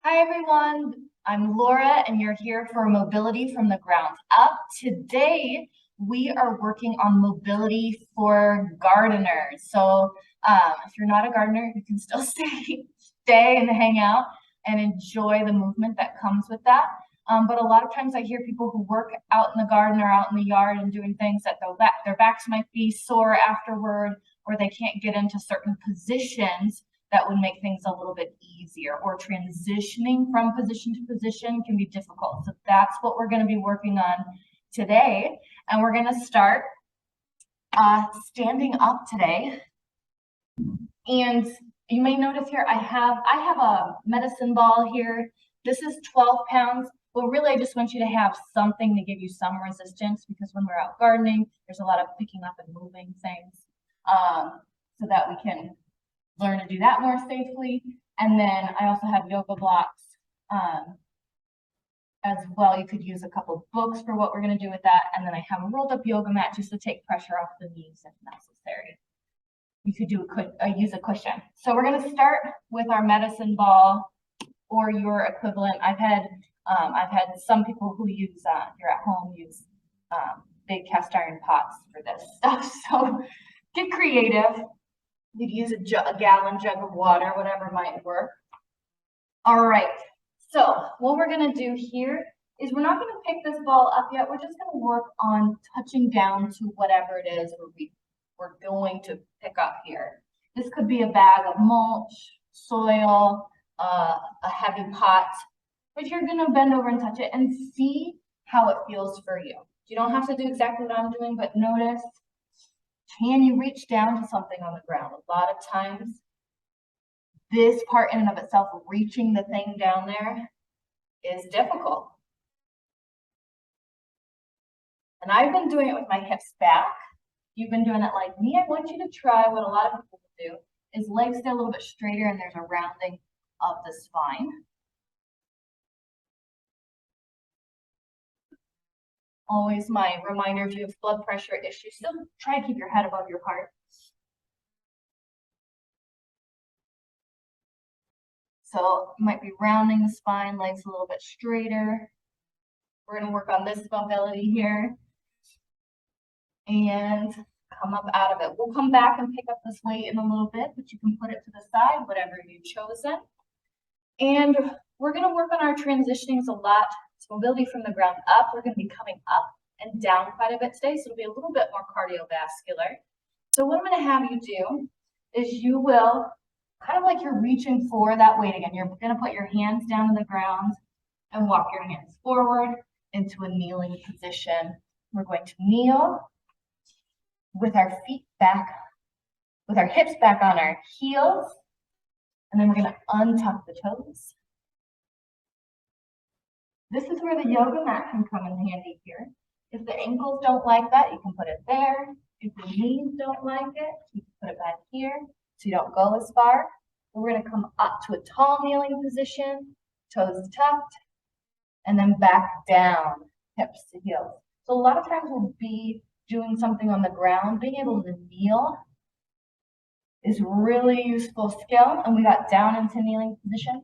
Hi everyone, I'm Laura and you're here for mobility from the ground up. Today we are working on mobility for gardeners. If you're not a gardener, you can still stay and hang out and enjoy the movement that comes with that. But a lot of times I hear people who work out in the garden or out in the yard and doing things that their backs might be sore afterward, or they can't get into certain positions that would make things a little bit easier, or transitioning from position to position can be difficult. So that's what we're going to be working on today. And we're going to start standing up today. And you may notice here, I have a medicine ball here. This is 12 pounds. Well, really, I just want you to have something to give you some resistance, because when we're out gardening, there's a lot of picking up and moving things, so that we can learn to do that more safely. And then I also have yoga blocks as well. You could use a couple books for what we're going to do with that. And then I have a rolled up yoga mat just to take pressure off the knees if necessary. You could use a cushion. So we're going to start with our medicine ball or your equivalent. I've had some people who use you're at home use big cast iron pots for this stuff. So get creative. You'd use a gallon jug of water, whatever might work. All right, so what we're gonna do here is we're not gonna pick this ball up yet. We're just gonna work on touching down to whatever it is we're going to pick up here. This could be a bag of mulch, soil, a heavy pot, but you're gonna bend over and touch it and see how it feels for you. You don't have to do exactly what I'm doing, but notice, can you reach down to something on the ground? A lot of times, this part in and of itself, reaching the thing down there, is difficult. And I've been doing it with my hips back. You've been doing it like me. I want you to try what a lot of people do, is legs stay a little bit straighter and there's a rounding of the spine. Always my reminder, if you have blood pressure issues, still try to keep your head above your heart. So you might be rounding the spine, legs a little bit straighter. We're going to work on this mobility here and come up out of it. We'll come back and pick up this weight in a little bit, but you can put it to the side, whatever you've chosen. And we're going to work on our transitionings a lot. Mobility from the ground up. We're going to be coming up and down quite a bit today, so it'll be a little bit more cardiovascular. So what I'm going to have you do is you will, kind of like you're reaching for that weight again, you're going to put your hands down on the ground and walk your hands forward into a kneeling position. We're going to kneel with our feet back, with our hips back on our heels, and then we're going to untuck the toes. This is where the yoga mat can come in handy here. If the ankles don't like that, you can put it there. If the knees don't like it, you can put it back here so you don't go as far. We're going to come up to a tall kneeling position, toes tucked, and then back down, hips to heels. So a lot of times we'll be doing something on the ground. Being able to kneel is really useful skill, and we got down into kneeling position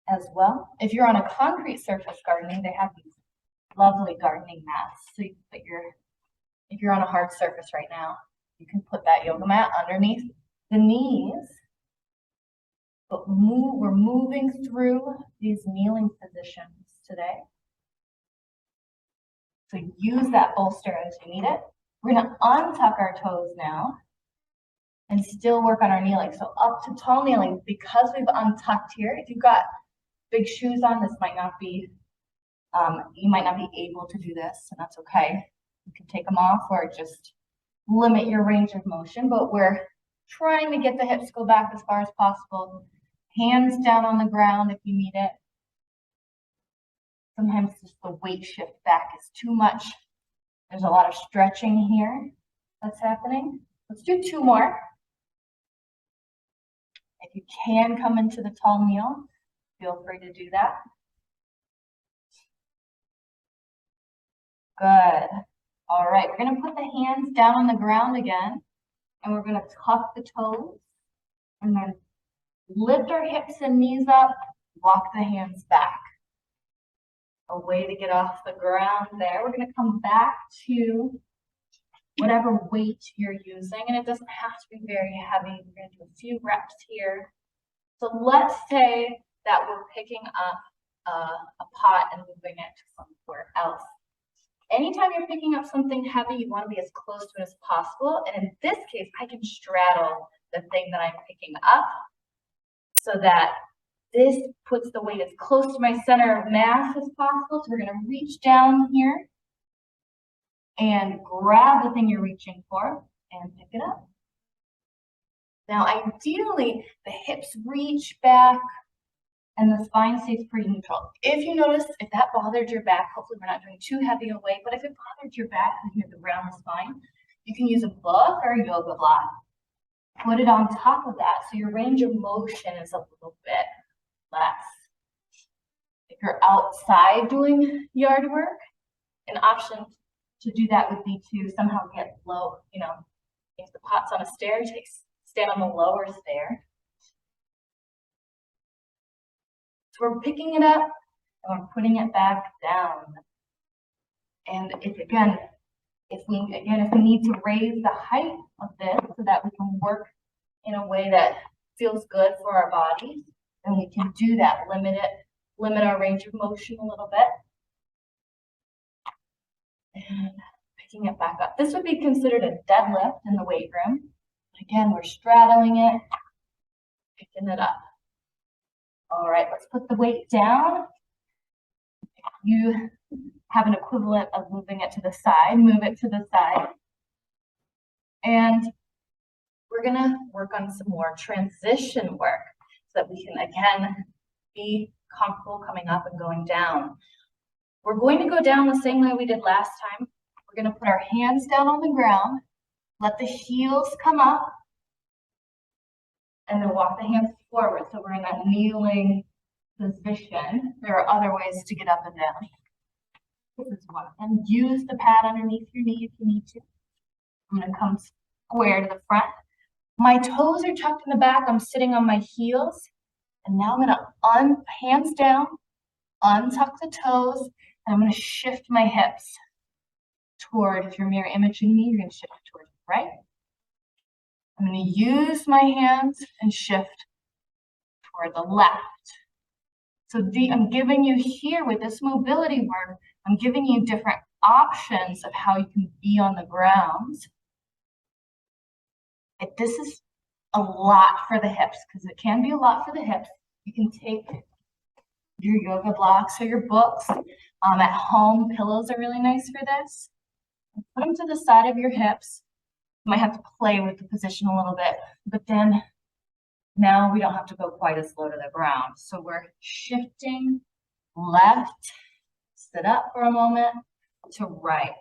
as well. If you're on a concrete surface gardening, they have these lovely gardening mats. So you can put if you're on a hard surface right now, you can put that yoga mat underneath the knees. But we're moving through these kneeling positions today. So use that bolster as you need it. We're going to untuck our toes now and still work on our kneeling. So up to tall kneeling, because we've untucked here. If you've got big shoes on, this might not be, you might not be able to do this, and that's okay. You can take them off or just limit your range of motion, but we're trying to get the hips go back as far as possible. Hands down on the ground if you need it. Sometimes just the weight shift back is too much. There's a lot of stretching here that's happening. Let's do 2 more. If you can come into the tall kneel, feel free to do that. Good. All right, we're going to put the hands down on the ground again, and we're going to tuck the toes, and then lift our hips and knees up, walk the hands back. A way to get off the ground there. We're going to come back to whatever weight you're using, and it doesn't have to be very heavy. We're going to do a few reps here. So let's say that we're picking up a pot and moving it to somewhere else. Anytime you're picking up something heavy, you want to be as close to it as possible. And in this case, I can straddle the thing that I'm picking up so that this puts the weight as close to my center of mass as possible. So we're going to reach down here and grab the thing you're reaching for and pick it up. Now, ideally, the hips reach back and the spine stays pretty neutral. If you notice, if that bothered your back, hopefully we're not doing too heavy a weight, but if it bothered your back and you have to round the spine, you can use a book or a yoga block. Put it on top of that so your range of motion is a little bit less. If you're outside doing yard work, an option to do that would be to somehow get low, if the pot's on a stair, stand on the lower stair. So we're picking it up and we're putting it back down. And if we need to raise the height of this so that we can work in a way that feels good for our bodies, then we can do that, limit our range of motion a little bit. And picking it back up. This would be considered a deadlift in the weight room. Again, we're straddling it, picking it up. All right, let's put the weight down. You have an equivalent of moving it to the side. Move it to the side. And we're going to work on some more transition work so that we can, again, be comfortable coming up and going down. We're going to go down the same way we did last time. We're going to put our hands down on the ground, let the heels come up, and then walk the hands forward. So we're in that kneeling position. There are other ways to get up and down. This is one. And use the pad underneath your knee if you need to. I'm going to come square to the front. My toes are tucked in the back. I'm sitting on my heels. And now I'm going to hands down, untuck the toes, and I'm going to shift my hips toward, if you're mirror imaging me, you're going to shift toward the right. I'm going to use my hands and shift toward the left. So I'm giving you here with this mobility work, I'm giving you different options of how you can be on the ground. If this is a lot for the hips, because it can be a lot for the hips, you can take your yoga blocks or your books. At home, pillows are really nice for this. Put them to the side of your hips. You might have to play with the position a little bit, but then now we don't have to go quite as low to the ground. So we're shifting left, sit up for a moment, to right.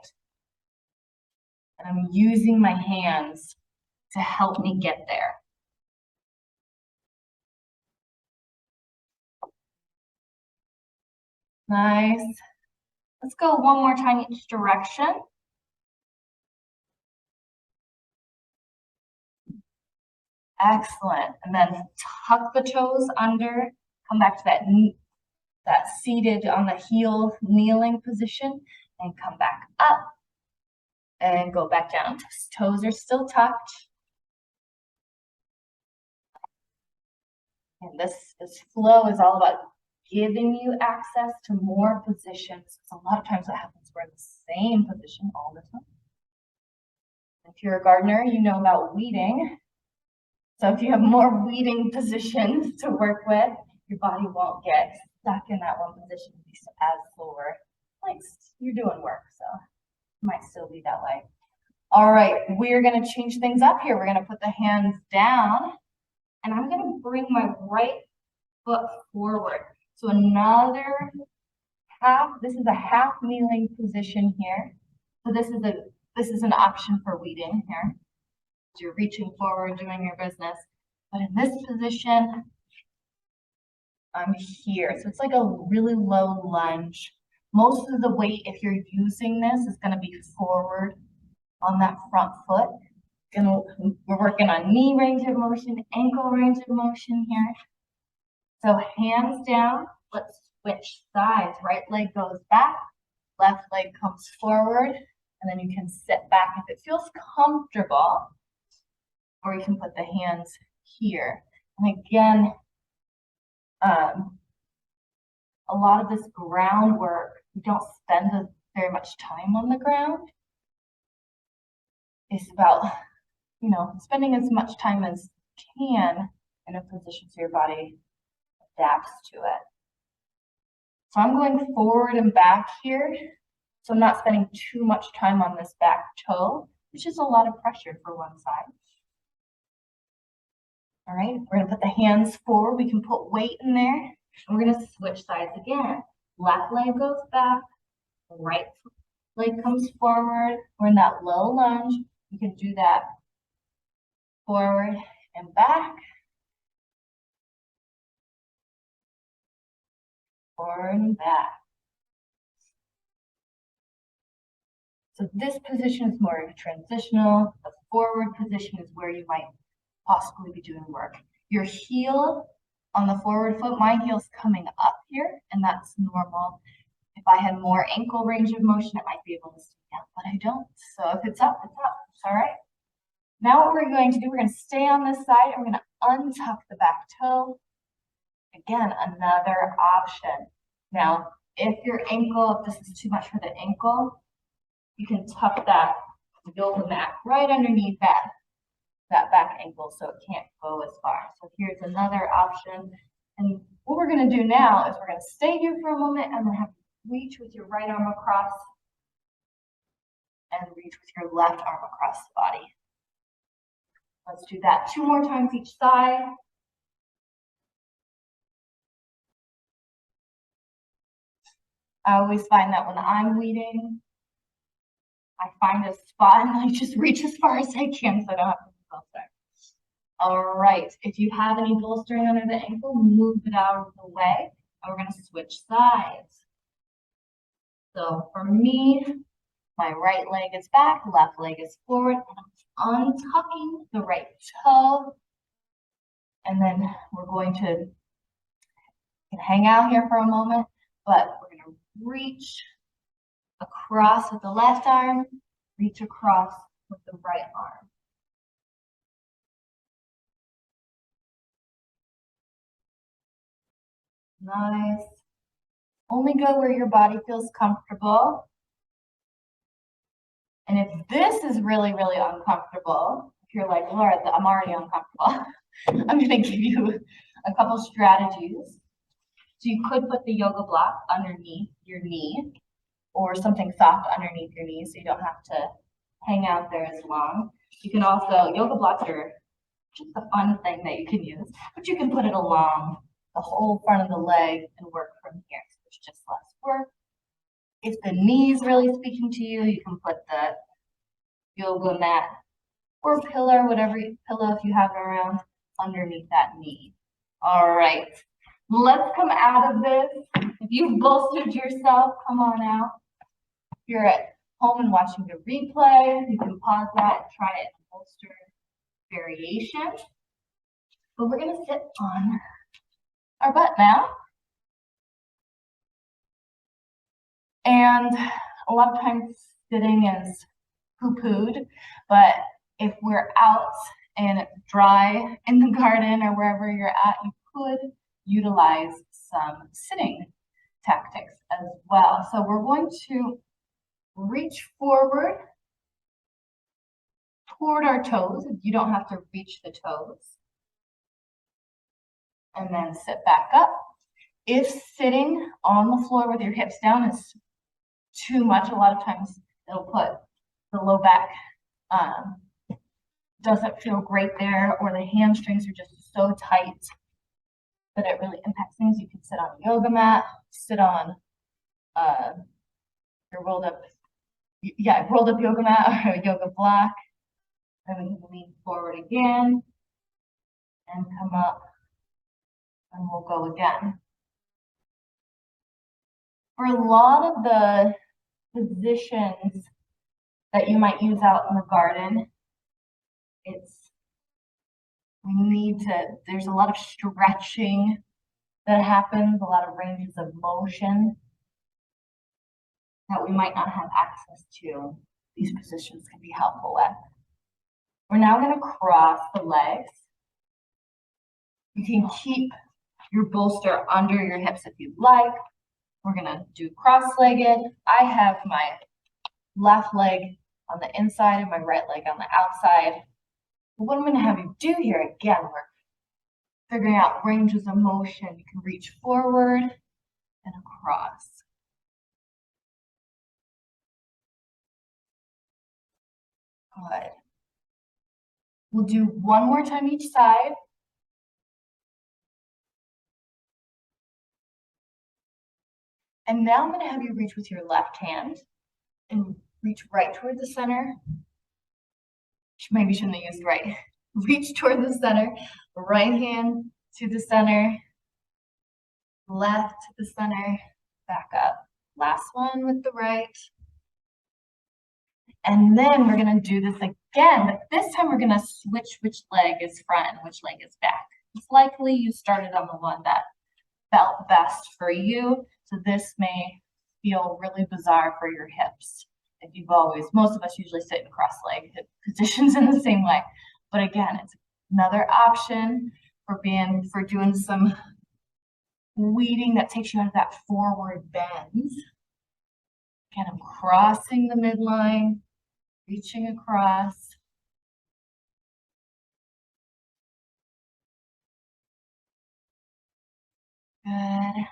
And I'm using my hands to help me get there. Nice. Let's go one more time each direction. Excellent. And then tuck the toes under, come back to that seated on the heel kneeling position, and come back up and go back down. Toes are still tucked. And this flow is all about giving you access to more positions. So a lot of times what happens, we're in the same position all the time. If you're a gardener, you know about weeding. So if you have more weeding positions to work with, your body won't get stuck in that one position as sore. Like you're doing work, so it might still be that way. All right, we're going to change things up here. We're going to put the hands down, and I'm going to bring my right foot forward. So another half. This is a half kneeling position here. So this is an option for weeding here. You're reaching forward, doing your business. But in this position, I'm here. So it's like a really low lunge. Most of the weight, if you're using this, is going to be forward on that front foot. We're working on knee range of motion, ankle range of motion here. So hands down, let's switch sides. Right leg goes back, left leg comes forward, and then you can sit back if it feels comfortable, or you can put the hands here. And again, a lot of this groundwork, we don't spend very much time on the ground. It's about, spending as much time as you can in a position so your body adapts to it. So I'm going forward and back here. So I'm not spending too much time on this back toe, which is a lot of pressure for one side. All right, we're gonna put the hands forward. We can put weight in there. And we're gonna switch sides again. Left leg goes back, right leg comes forward. We're in that low lunge. You can do that forward and back. Forward and back. So this position is more of a transitional. The forward position is where you might possibly be doing work. Your heel on the forward foot, my heel's coming up here, and that's normal. If I had more ankle range of motion, it might be able to stay down, but I don't. So if it's up, it's up. It's all right. Now what we're going to do, we're going to stay on this side, and we're going to untuck the back toe. Again, another option. Now, if this is too much for the ankle, you can tuck that yoga mat right underneath that back ankle so it can't go as far. So here's another option. And what we're going to do now is we're going to stay here for a moment and then have you reach with your right arm across and reach with your left arm across the body. Let's do that 2 more times each side. I always find that when I'm weeding, I find a spot and I just reach as far as I can so I don't have to bolster. All right, if you have any bolstering under the ankle, move it out of the way, and we're going to switch sides. So for me, my right leg is back, left leg is forward, and I'm untucking the right toe. And then we're going to hang out here for a moment, but we're going to reach across with the left arm, reach across with the right arm. Nice. Only go where your body feels comfortable. And if this is really, really uncomfortable, if you're like, Laura, I'm already uncomfortable, I'm going to give you a couple strategies. So you could put the yoga block underneath your knee or something soft underneath your knee so you don't have to hang out there as long. You can also, yoga blocks are just a fun thing that you can use, but you can put it along the whole front of the leg and work from here. So there's just less work. If the knee is really speaking to you, you can put the yoga mat or pillow, whatever pillow if you have it around, underneath that knee. All right, let's come out of this. If you've bolstered yourself, come on out. If you're at home and watching the replay, you can pause that and try it in bolster variation. But we're going to sit on our butt now. And a lot of times sitting is poo-pooed, but if we're out and it's dry in the garden or wherever you're at, you could utilize some sitting tactics as well. So we're going to reach forward toward our toes. You don't have to reach the toes. And then sit back up. If sitting on the floor with your hips down is too much, a lot of times it'll put the low back doesn't feel great there, or the hamstrings are just so tight that it really impacts things. You can sit on a yoga mat, sit on your rolled up yoga mat or a yoga block. Then we can lean forward again and come up, and we'll go again. For a lot of the positions that you might use out in the garden, there's a lot of stretching that happens, a lot of ranges of motion that we might not have access to. These positions can be helpful with. We're now going to cross the legs. You can keep your bolster under your hips if you'd like. We're going to do cross-legged. I have my left leg on the inside and my right leg on the outside. But what I'm going to have you do here, again, we're figuring out ranges of motion. You can reach forward and across. Good. We'll do one more time each side. And now I'm going to have you reach with your left hand and reach right toward the center. Maybe shouldn't have used right. Reach toward the center. Right hand to the center. Left to the center. Back up. Last one with the right. And then we're going to do this again, but this time we're going to switch which leg is front and which leg is back. It's likely you started on the one that felt best for you, so this may feel really bizarre for your hips. If you've always, most of us usually sit in cross-leg positions in the same way, but again, it's another option for doing some weeding that takes you out of that forward bend. Again, I'm crossing the midline, reaching across. Good.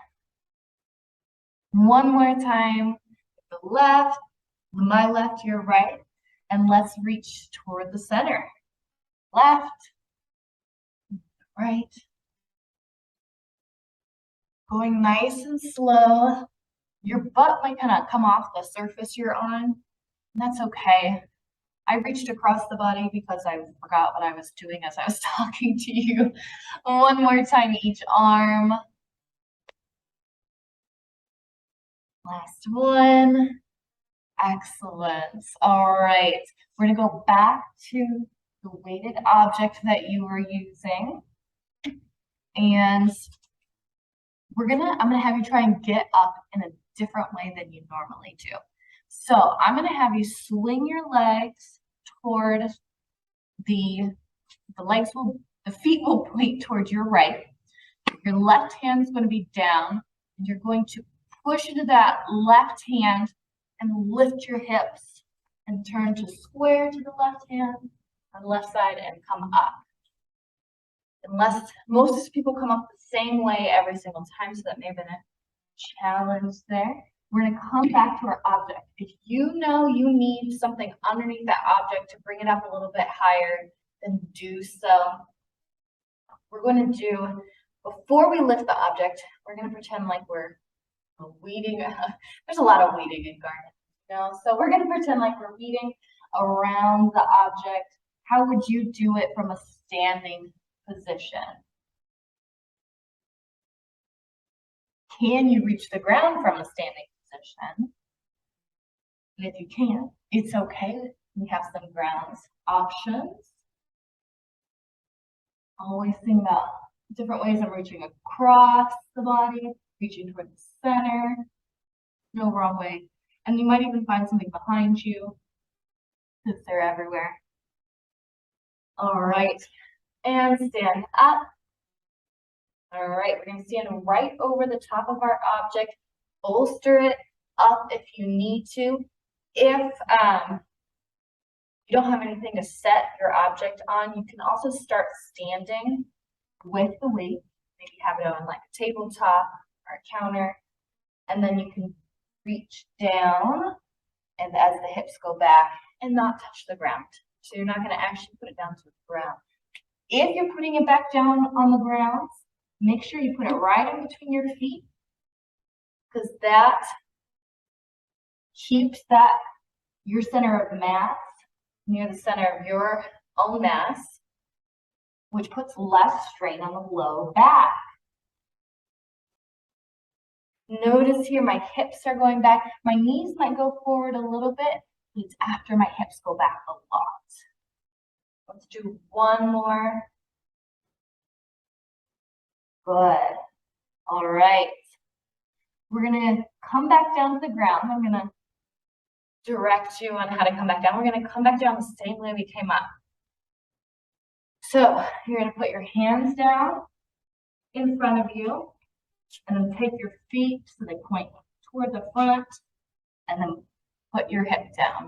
One more time, the left, my left, your right, and let's reach toward the center. Left, right. Going nice and slow. Your butt might kind of come off the surface you're on, and that's okay. I reached across the body because I forgot what I was doing as I was talking to you. One more time, each arm. Last one. Excellent. All right. We're going to go back to the weighted object that you were using. And I'm going to have you try and get up in a different way than you normally do. So I'm going to have you swing your legs toward the feet will point towards your right. Your left hand is going to be down, and you're going to push into that left hand and lift your hips and turn to square to the left hand on the left side and come up. Unless most people come up the same way every single time, so that may have been a challenge there. We're going to come back to our object. If you know you need something underneath that object to bring it up a little bit higher, then do so. We're going to do, before we lift the object, we're going to pretend like we're weeding. There's a lot of weeding in gardening, you know? So we're going to pretend like we're weeding around the object. How would you do it from a standing position? Can you reach the ground from a standing position? And if you can't, it's okay. We have some grounds options. Always think about different ways of reaching across the body, reaching toward the center, no wrong way. And you might even find something behind you because they're everywhere. All right, and stand up. All right, we're going to stand right over the top of our object, bolster it up if you need to. If you don't have anything to set your object on, you can also start standing with the weight. Maybe have it on like a tabletop or a counter, and then you can reach down and as the hips go back and not touch the ground. So you're not going to actually put it down to the ground. If you're putting it back down on the ground, make sure you put it right in between your feet, because that keeps your center of mass near the center of your own mass, which puts less strain on the low back. Notice here my hips are going back. My knees might go forward a little bit. It's after my hips go back a lot. Let's do one more. Good. All right. We're gonna come back down to the ground. I'm gonna direct you on how to come back down. We're gonna come back down the same way we came up. So you're gonna put your hands down in front of you and then take your feet so they point toward the front and then put your hip down.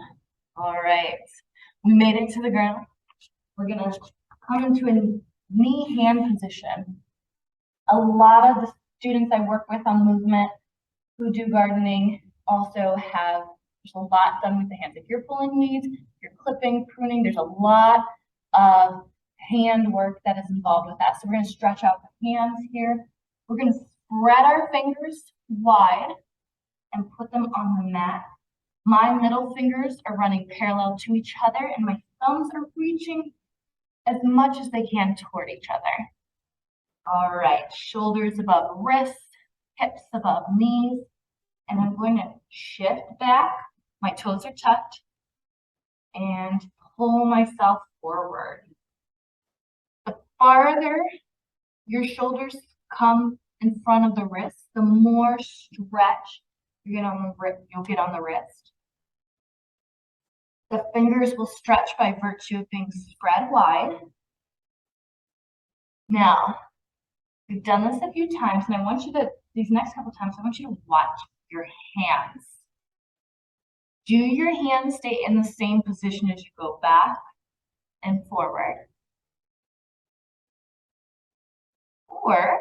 All right. We made it to the ground. We're gonna come into a knee-hand position. A lot of the students I work with on movement who do gardening also have, there's a lot done with the hands. If you're pulling weeds, if you're clipping, pruning, there's a lot of hand work that is involved with that. So we're gonna stretch out the hands here. We're gonna spread our fingers wide and put them on the mat. My middle fingers are running parallel to each other and my thumbs are reaching as much as they can toward each other. All right, shoulders above wrists, hips above knees, and I'm going to shift back. My toes are tucked and pull myself forward. The farther your shoulders come in front of the wrist, the more stretch you'll get on the wrist. The fingers will stretch by virtue of being spread wide. Now, we've done this a few times, and I want you to, these next couple times, I want you to watch your hands. Do your hands stay in the same position as you go back and forward? Or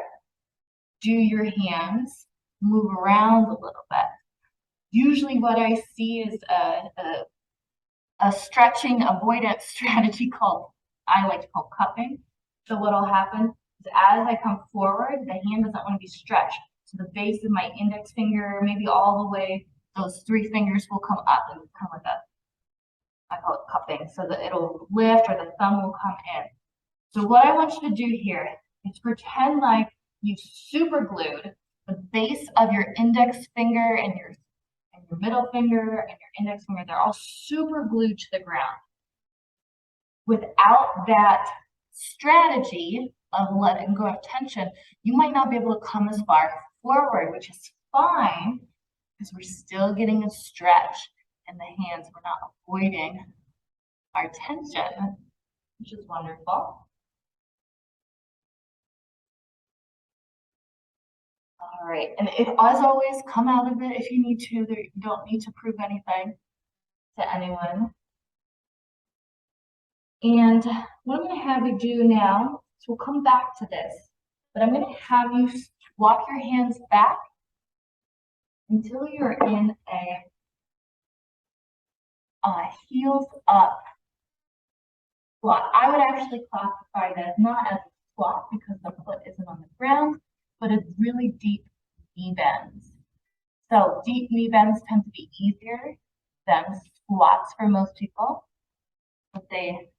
do your hands move around a little bit? Usually what I see is a stretching avoidance strategy I like to call cupping. So what'll happen is as I come forward, the hand doesn't want to be stretched. So the base of my index finger, maybe all the way, those three fingers will come up and kind of like I call it cupping, so that it'll lift or the thumb will come in. So what I want you to do here is pretend like you super glued the base of your index finger and your middle finger and your index finger. They're all super glued to the ground. Without that strategy of letting go of tension, you might not be able to come as far forward, which is fine because we're still getting a stretch in the hands. We're not avoiding our tension, which is wonderful. All right, and as always, come out of it if you need to. You don't need to prove anything to anyone. And what I'm going to have you do now, so we'll come back to this, but I'm going to have you walk your hands back until you're in a heels up squat. I would actually classify that not as a squat because the foot isn't on the ground, but it's really deep knee bends. So deep knee bends tend to be easier than squats for most people, but they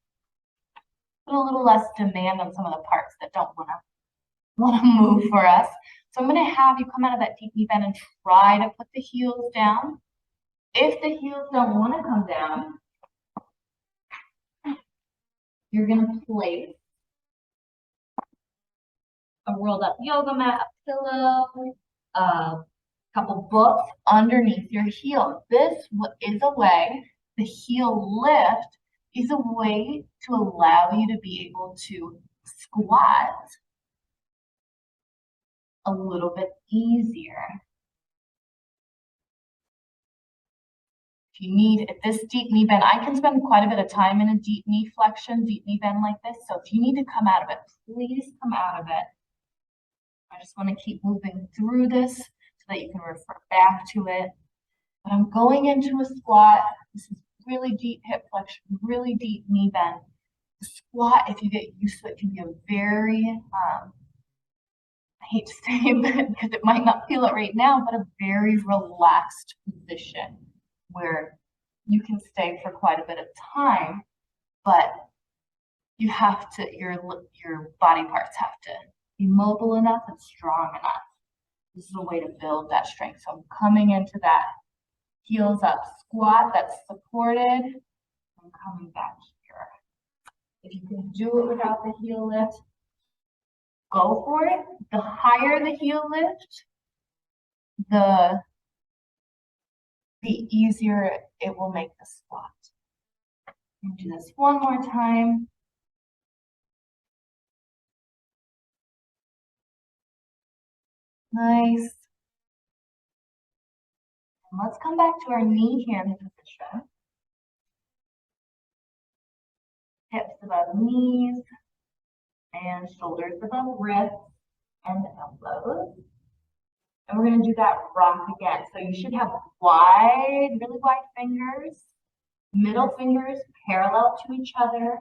put a little less demand on some of the parts that don't want to move for us. So I'm going to have you come out of that deep knee bend and try to put the heels down. If the heels don't want to come down, you're going to place a rolled up yoga mat, a pillow, a couple books underneath your heel. This is a way, the heel lift is a way to allow you to be able to squat a little bit easier. If you need this deep knee bend, I can spend quite a bit of time in a deep knee flexion, deep knee bend like this. So if you need to come out of it, please come out of it. I just want to keep moving through this so that you can refer back to it. But I'm going into a squat. This is really deep hip flexion, really deep knee bend. The squat, if you get used to it, can be a very, I hate to say it because it might not feel it right now, but a very relaxed position where you can stay for quite a bit of time, but you have to, your body parts have to be mobile enough and strong enough. This is a way to build that strength. So I'm coming into that heels up squat that's supported. I'm coming back here. If you can do it without the heel lift, go for it. The higher the heel lift, the easier it will make the squat. And do this one more time. Nice. And let's come back to our knee hand position. Hips above knees and shoulders above wrists and elbows. And we're going to do that rock again. So you should have wide, really wide fingers, middle fingers parallel to each other,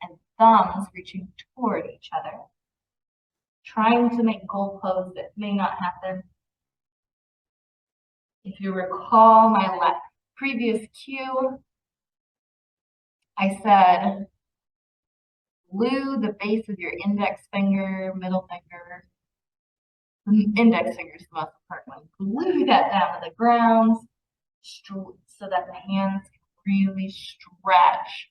and thumbs reaching toward each other. Trying to make goal pose that may not happen. If you recall my previous cue, I said glue the base of your index finger, middle finger. The index finger is the most important one. Glue that down to the ground so that the hands can really stretch.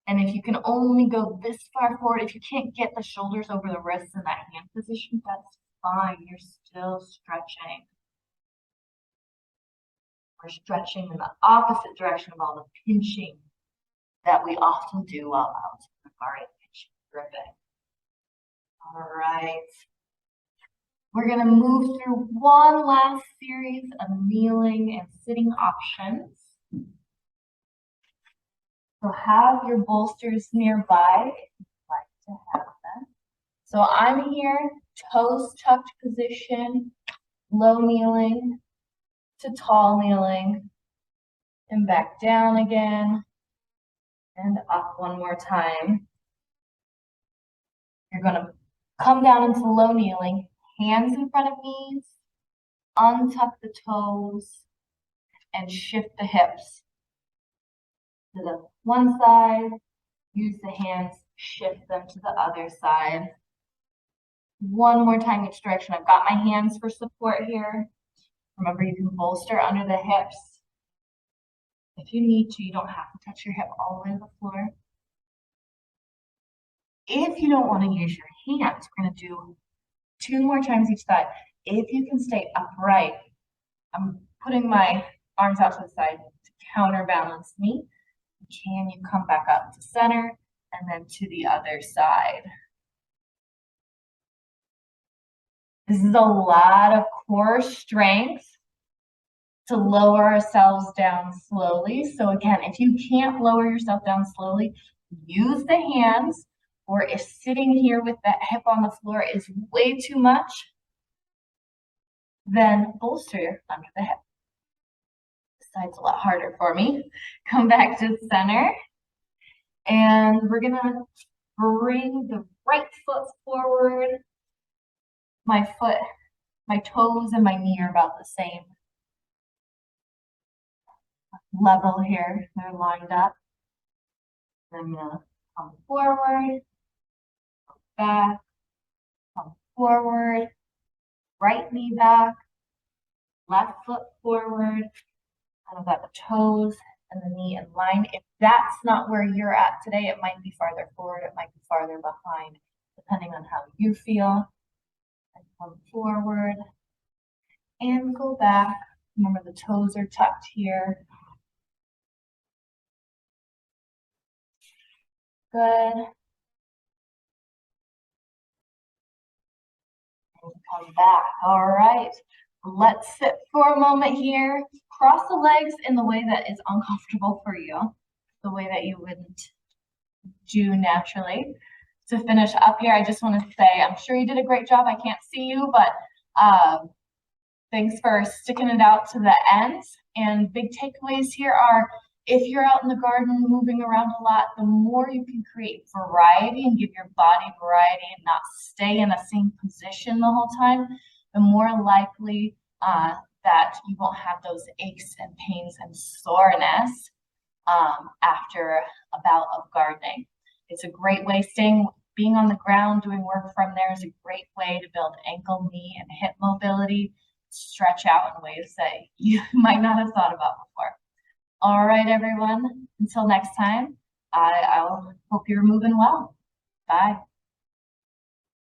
And if you can only go this far forward, if you can't get the shoulders over the wrists in that hand position, that's fine. You're still stretching. We're stretching in the opposite direction of all the pinching that we often do while out in the garden pinching gripping. All right. We're going to move through one last series of kneeling and sitting options. So have your bolsters nearby if you'd like to have them. So I'm here, toes tucked position, low kneeling to tall kneeling, and back down again, and up one more time. You're going to come down into low kneeling, hands in front of knees, untuck the toes, and shift the hips to the one side, use the hands, shift them to the other side. One more time each direction. I've got my hands for support here. Remember, you can bolster under the hips. If you need to, you don't have to touch your hip all the way to the floor. If you don't want to use your hands, we're going to do 2 more times each side. If you can stay upright, I'm putting my arms out to the side to counterbalance me. Can you come back up to center and then to the other side? This is a lot of core strength to lower ourselves down slowly. So again, if you can't lower yourself down slowly, use the hands, or if sitting here with that hip on the floor is way too much, then bolster under the hip. This side's a lot harder for me. Come back to center. And we're gonna bring the right foot forward. My toes and my knee are about the same level here. They're lined up. I'm gonna come forward, back, come forward, right knee back, left foot forward. I've got the toes and the knee in line. If that's not where you're at today, it might be farther forward, it might be farther behind, depending on how you feel. And come forward and go back. Remember, the toes are tucked here. Good. And come back. All right. Let's sit for a moment here. Cross the legs in the way that is uncomfortable for you, the way that you wouldn't do naturally. To finish up here, I just want to say, I'm sure you did a great job. I can't see you, but thanks for sticking it out to the end. And big takeaways here are, if you're out in the garden moving around a lot, the more you can create variety and give your body variety and not stay in the same position the whole time, the more likely that you won't have those aches and pains and soreness after a bout of gardening. It's a great way, being on the ground, doing work from there is a great way to build ankle, knee, and hip mobility, stretch out in ways that you might not have thought about before. All right, everyone, until next time, I'll hope you're moving well. Bye.